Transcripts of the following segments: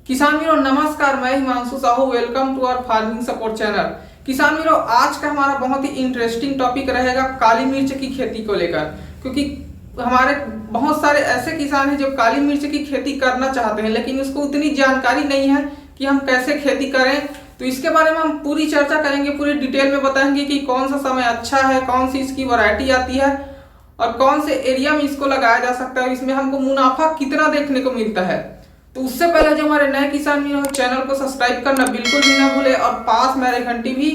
किसान वीरों नमस्कार, मैं Himanshu Sahu. Welcome to our farming support channel. किसान वीरों, आज का हमारा बहुत ही इंटरेस्टिंग टॉपिक रहेगा काली मिर्च की खेती को लेकर, क्योंकि हमारे बहुत सारे ऐसे किसान हैं जो काली मिर्च की खेती करना चाहते हैं लेकिन उसको उतनी जानकारी नहीं है कि हम कैसे खेती करें। तो इसके बारे में हम पूरी चर्चा करेंगे, पूरी डिटेल में बताएंगे कि कौन सा समय अच्छा है, कौन सी इसकी वैरायटी आती है और कौन से एरिया में इसको लगाया जा सकता है, इसमें हमको मुनाफा कितना देखने को मिलता है। तो उससे पहले जो हमारे नए किसान भी हो, चैनल को सब्सक्राइब करना बिल्कुल भी ना भूले और पास में घंटी भी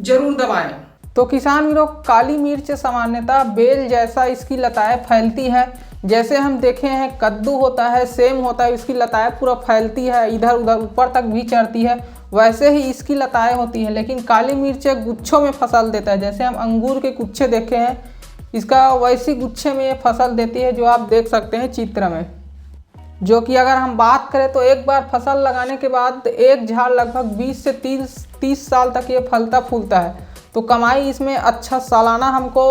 जरूर दबाएं। तो किसान वीरों, काली मिर्च सामान्यतः बेल जैसा इसकी लताएं फैलती है। जैसे हम देखे हैं कद्दू होता है, सेम होता है, इसकी लताएं पूरा फैलती है, इधर उधर ऊपर तक भी चढ़ती है, वैसे ही इसकी लताएं होती हैं। लेकिन काली मिर्च गुच्छों में फसल देता है। जैसे हम अंगूर के गुच्छे देखे हैं, इसका वैसी गुच्छे में ये फसल देती है जो आप देख सकते हैं चित्र में। जो कि अगर हम बात करें तो एक बार फसल लगाने के बाद एक झाड़ लगभग 20 से 30 साल तक ये फलता फूलता है। तो कमाई इसमें अच्छा सालाना हमको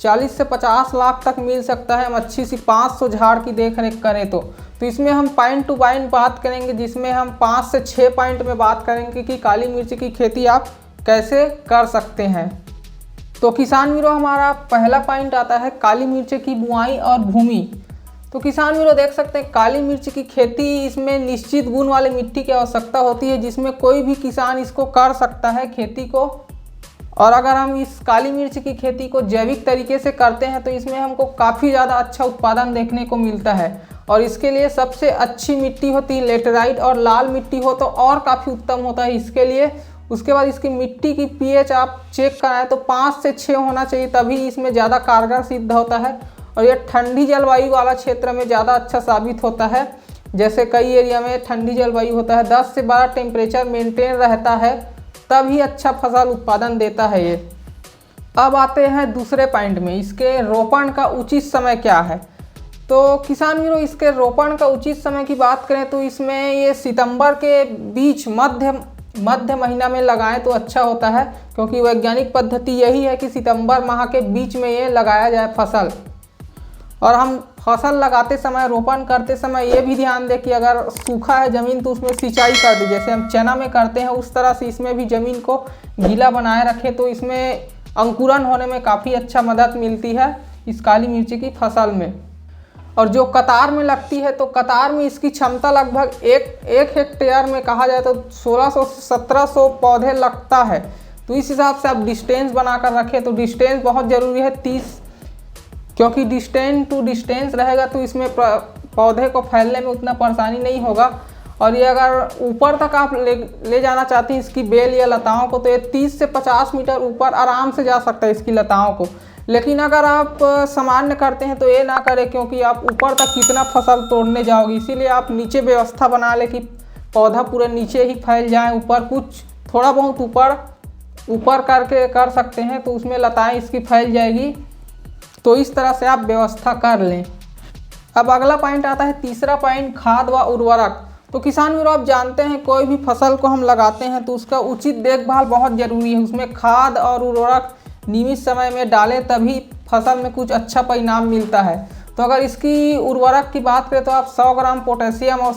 40 से 50 लाख तक मिल सकता है। हम अच्छी सी 500 झाड़ की देख रेख करें तो इसमें हम पॉइंट टू पॉइंट बात करेंगे, जिसमें हम 5 से 6 पॉइंट में बात करेंगे कि काली मिर्च की खेती आप कैसे कर सकते हैं। तो किसान वीरों, हमारा पहला पॉइंट आता है काली मिर्च की बुआई और भूमि। तो किसान वीरों देख सकते हैं काली मिर्च की खेती, इसमें निश्चित गुण वाली मिट्टी की आवश्यकता होती है जिसमें कोई भी किसान इसको कर सकता है खेती को। और अगर हम इस काली मिर्च की खेती को जैविक तरीके से करते हैं तो इसमें हमको काफ़ी ज़्यादा अच्छा उत्पादन देखने को मिलता है। और इसके लिए सबसे अच्छी मिट्टी होती है लेटराइट, और लाल मिट्टी हो तो और काफ़ी उत्तम होता है इसके लिए। उसके बाद इसकी मिट्टी की पीएच आप चेक कराएं तो 5 से 6 होना चाहिए, तभी इसमें ज़्यादा कारगर सिद्ध होता है। और यह ठंडी जलवायु वाला क्षेत्र में ज़्यादा अच्छा साबित होता है। जैसे कई एरिया में ठंडी जलवायु होता है, 10 से 12 टेम्परेचर मेंटेन रहता है, तभी अच्छा फसल उत्पादन देता है ये। अब आते हैं दूसरे पॉइंट में, इसके रोपण का उचित समय क्या है। तो किसान वीरों, इसके रोपण का उचित समय की बात करें तो इसमें ये सितंबर के बीच मध्य महीना में लगाएं तो अच्छा होता है, क्योंकि वैज्ञानिक पद्धति यही है कि सितंबर माह के बीच में ये लगाया जाए फसल। और हम फसल लगाते समय, रोपण करते समय ये भी ध्यान दें कि अगर सूखा है ज़मीन तो उसमें सिंचाई कर दें, जैसे हम चना में करते हैं उस तरह से इसमें भी ज़मीन को गीला बनाए रखें तो इसमें अंकुरन होने में काफ़ी अच्छा मदद मिलती है इस काली मिर्ची की फसल में। और जो कतार में लगती है तो कतार में इसकी क्षमता लगभग एक हेक्टेयर में कहा जाए तो 1600 से 1700 पौधे लगता है। तो इस हिसाब से आप डिस्टेंस बनाकर रखें। तो डिस्टेंस बहुत ज़रूरी है 30, क्योंकि डिस्टेंस टू डिस्टेंस रहेगा तो इसमें पौधे को फैलने में उतना परेशानी नहीं होगा। और ये अगर ऊपर तक आप ले जाना चाहते हैं इसकी बेल या लताओं को तो ये 30 से 50 मीटर ऊपर आराम से जा सकता है इसकी लताओं को। लेकिन अगर आप सामान्य करते हैं तो ये ना करें, क्योंकि आप ऊपर तक कितना फसल तोड़ने जाओगे। इसीलिए आप नीचे व्यवस्था बना लें कि पौधा पूरे नीचे ही फैल जाए, ऊपर कुछ थोड़ा बहुत ऊपर करके कर सकते हैं तो उसमें लताएँ इसकी फैल जाएगी। तो इस तरह से आप व्यवस्था कर लें। अब अगला पॉइंट आता है, तीसरा पॉइंट, खाद व उर्वरक। तो किसान वीरों, आप जानते हैं कोई भी फसल को हम लगाते हैं तो उसका उचित देखभाल बहुत ज़रूरी है। उसमें खाद और उर्वरक नियमित समय में डालें तभी फसल में कुछ अच्छा परिणाम मिलता है। तो अगर इसकी उर्वरक की बात करें तो आप 100 ग्राम पोटेशियम और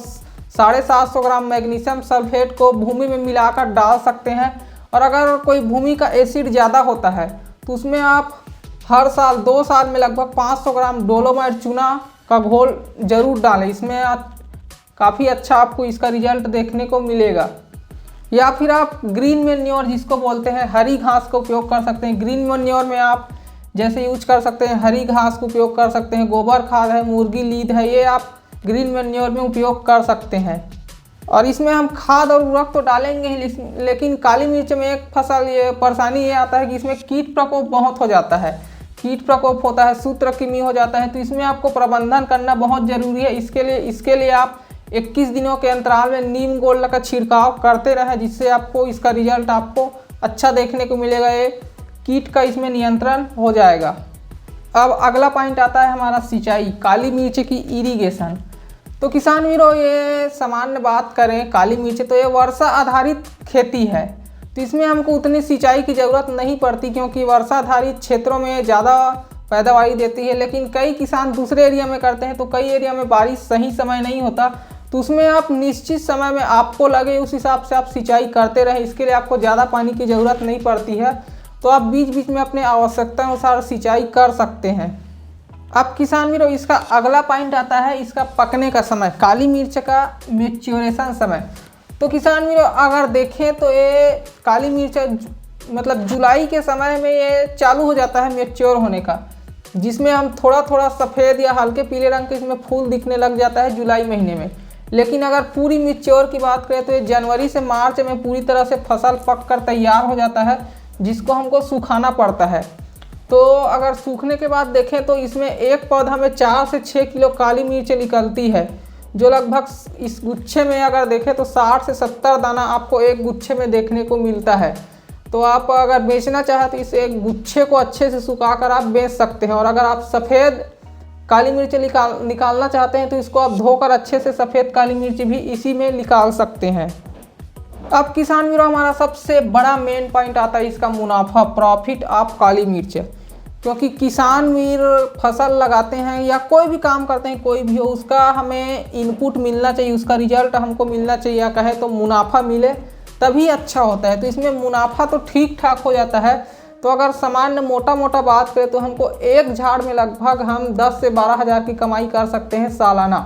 750 ग्राम मैग्नीशियम सल्फेट को भूमि में मिलाकर डाल सकते हैं। और अगर कोई भूमि का एसिड ज़्यादा होता है तो उसमें आप हर साल 2 साल में लगभग 500 ग्राम डोलोमाइट चूना का घोल जरूर डालें। इसमें काफ़ी अच्छा आपको इसका रिजल्ट देखने को मिलेगा। या फिर आप ग्रीन मैन्योर जिसको बोलते हैं, हरी घास का उपयोग कर सकते हैं। ग्रीन मैन्योर में आप जैसे यूज कर सकते हैं, हरी घास का उपयोग कर सकते हैं, गोबर खाद है, मुर्गी लीद है, ये आप ग्रीन मैन्योर में उपयोग कर सकते हैं। और इसमें हम खाद और उर्वरक तो डालेंगे ही, लेकिन काली मिर्च में एक परेशानी ये आता है कि इसमें कीट प्रकोप बहुत हो जाता है। कीट प्रकोप होता है, सूत्रकृमि हो जाता है, तो इसमें आपको प्रबंधन करना बहुत ज़रूरी है। इसके लिए आप 21 दिनों के अंतराल में नीम गोल्ड का छिड़काव करते रहें, जिससे आपको इसका रिजल्ट आपको अच्छा देखने को मिलेगा। ये कीट का इसमें नियंत्रण हो जाएगा। अब अगला पॉइंट आता है हमारा सिंचाई, काली मिर्च की इरिगेशन। तो किसान वीरों, ये सामान्य बात करें काली मिर्च तो ये वर्षा आधारित खेती है, तो इसमें हमको उतनी सिंचाई की ज़रूरत नहीं पड़ती, क्योंकि वर्षा आधारित क्षेत्रों में ज़्यादा पैदावारी देती है। लेकिन कई किसान दूसरे एरिया में करते हैं तो कई एरिया में बारिश सही समय नहीं होता, तो उसमें आप निश्चित समय में आपको लगे उस हिसाब से आप सिंचाई करते रहें। इसके लिए आपको ज़्यादा पानी की ज़रूरत नहीं पड़ती है, तो आप बीच बीच में अपने आवश्यकता अनुसार सिंचाई कर सकते हैं। अब किसान मित्रों, इसका अगला पॉइंट आता है इसका पकने का समय, काली मिर्च का मैच्योरेशन समय। तो किसान मित्रों अगर देखें तो ये काली मिर्च मतलब जुलाई के समय में ये चालू हो जाता है मैच्योर होने का, जिसमें हम थोड़ा थोड़ा सफ़ेद या हल्के पीले रंग के इसमें फूल दिखने लग जाता है जुलाई महीने में। लेकिन अगर पूरी मैच्योर की बात करें तो ये जनवरी से मार्च में पूरी तरह से फसल पक कर तैयार हो जाता है, जिसको हमको सुखाना पड़ता है। तो अगर सूखने के बाद देखें तो इसमें एक पौधा में 4 से 6 किलो काली मिर्च निकलती है, जो लगभग इस गुच्छे में अगर देखें तो 60 से 70 दाना आपको एक गुच्छे में देखने को मिलता है। तो आप अगर बेचना चाहें तो इस एक गुच्छे को अच्छे से सुखाकर आप बेच सकते हैं। और अगर आप सफ़ेद काली मिर्च निकालना चाहते हैं तो इसको आप धोकर अच्छे से सफ़ेद काली मिर्च भी इसी में निकाल सकते हैं। अब किसान मित्रों हमारा सबसे बड़ा मेन पॉइंट आता है इसका मुनाफा, प्रॉफिट ऑफ काली मिर्च। क्योंकि किसान वीर फसल लगाते हैं या कोई भी काम करते हैं, कोई भी हो, उसका हमें इनपुट मिलना चाहिए, उसका रिजल्ट हमको मिलना चाहिए, या कहे तो मुनाफा मिले तभी अच्छा होता है। तो इसमें मुनाफा तो ठीक ठाक हो जाता है। तो अगर सामान्य मोटा मोटा बात करें तो हमको एक झाड़ में लगभग हम 10 से 12 हज़ार की कमाई कर सकते हैं सालाना।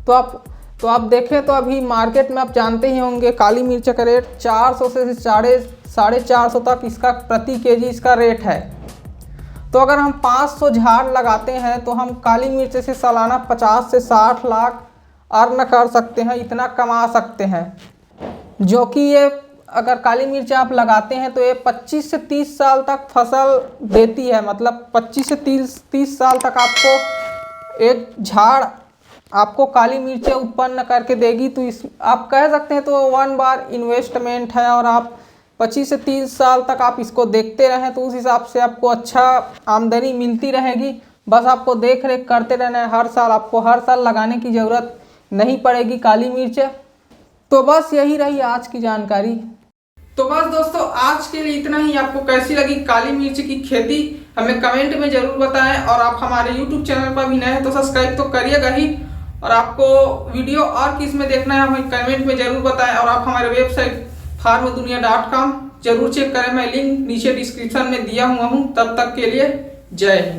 तो आप देखें तो अभी मार्केट में आप जानते ही होंगे काली मिर्च का रेट 400 से 450 तक इसका प्रति केजी इसका रेट है। तो अगर हम 500 झाड़ लगाते हैं तो हम काली मिर्च से सालाना 50 से 60 लाख अर्न कर सकते हैं, इतना कमा सकते हैं। जो कि ये अगर काली मिर्च आप लगाते हैं तो ये 25 से 30 साल तक फसल देती है। मतलब 25 से 30 साल तक आपको एक झाड़ आपको काली मिर्चें उत्पन्न करके देगी। तो इस आप कह सकते हैं तो 1 बार इन्वेस्टमेंट है, और आप 25 से 30 साल तक आप इसको देखते रहें तो उस हिसाब से आपको अच्छा आमदनी मिलती रहेगी। बस आपको देख रेख करते रहना है, हर साल आपको हर साल लगाने की ज़रूरत नहीं पड़ेगी काली मिर्च। तो बस यही रही आज की जानकारी। तो बस दोस्तों आज के लिए इतना ही। आपको कैसी लगी काली मिर्च की खेती हमें कमेंट में ज़रूर बताएं, और आप हमारे YouTube चैनल पर भी नए हैं तो सब्सक्राइब तो करिएगा ही। और आपको वीडियो और किस में देखना है हमें कमेंट में ज़रूर बताएं। और आप हमारे वेबसाइट farmdunia.com जरूर चेक करें, मैं लिंक नीचे डिस्क्रिप्शन में दिया हुआ हूँ। तब तक के लिए जय हिंद।